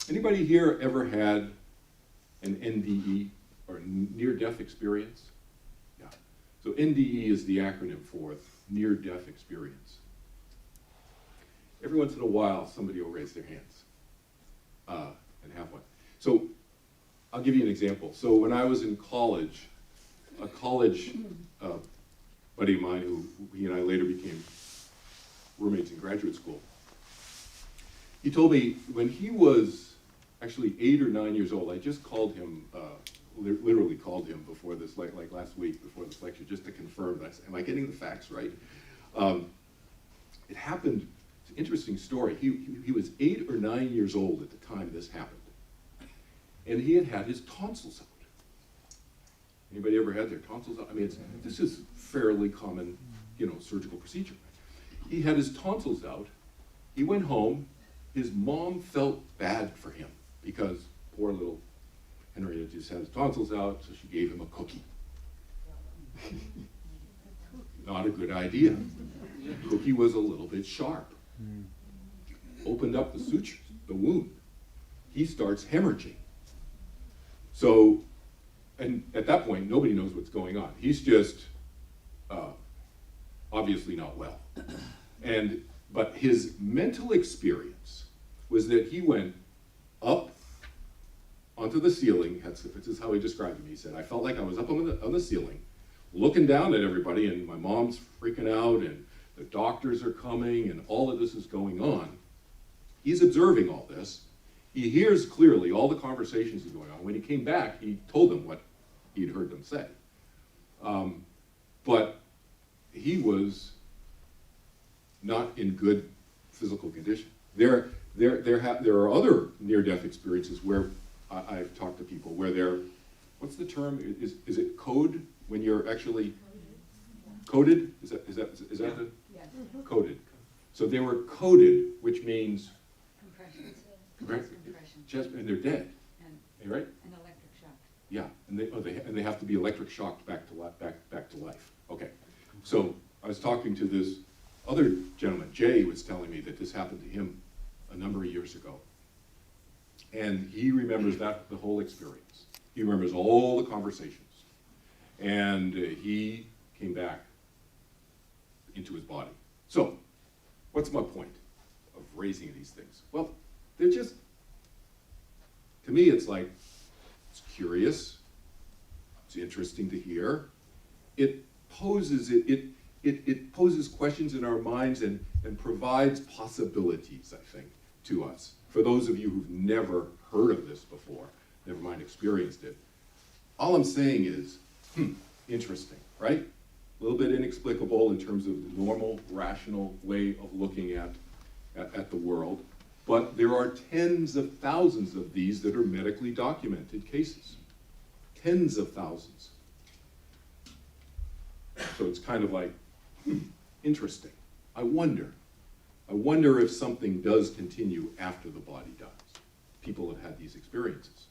Anybody here ever had an NDE, or near-death experience? Yeah. So NDE is the acronym for near-death experience. Every once in a while, somebody will raise their hands and have one. So I'll give you an example. So when I was in college, a college buddy of mine, who he and I later became roommates in graduate school, he told me when he was actually 8 or 9 years old, I just called him, literally called him before this, like last week, before this lecture, just to confirm that. Am I getting the facts right? It happened, it's an interesting story. He was 8 or 9 years old at the time this happened. And he had his tonsils out. Anybody ever had their tonsils out? I mean, this is fairly common, surgical procedure. He had his tonsils out. He went home. His mom felt bad for him because poor little Henrietta just had his tonsils out, so she gave him a cookie. Not a good idea. The cookie was a little bit sharp. Opened up the sutures, the wound. He starts hemorrhaging. So, and at that point, nobody knows what's going on. He's just obviously not well. But his mental experience was that he went up onto the ceiling. This is how he described it. He said, I felt like I was up on the ceiling, looking down at everybody, and my mom's freaking out, and the doctors are coming, and all of this is going on. He's observing all this. He hears clearly all the conversations that are going on. When he came back, he told them what he'd heard them say. But he was not in good physical condition. There are other near-death experiences where I've talked to people where they're, what's the term? Is it code when you're actually coded? Is that the coded? So they were coded, which means compression. Chest, and they're dead. Right? And electric shock. Yeah, and they have to be electric shocked back to life. Okay, so I was talking to this other gentleman. Jay was telling me that this happened to him a number of years ago, and he remembers the whole experience. He remembers all the conversations, and he came back into his body. So, what's my point of raising these things? Well, they're just, to me, it's like, it's curious, it's interesting to hear. It poses questions in our minds and provides possibilities, I think, to us. For those of you who've never heard of this before, never mind experienced it, all I'm saying is, interesting, right? A little bit inexplicable in terms of the normal, rational way of looking at the world. But there are tens of thousands of these that are medically documented cases. Tens of thousands. So it's kind of like, interesting. I wonder if something does continue after the body dies. People have had these experiences.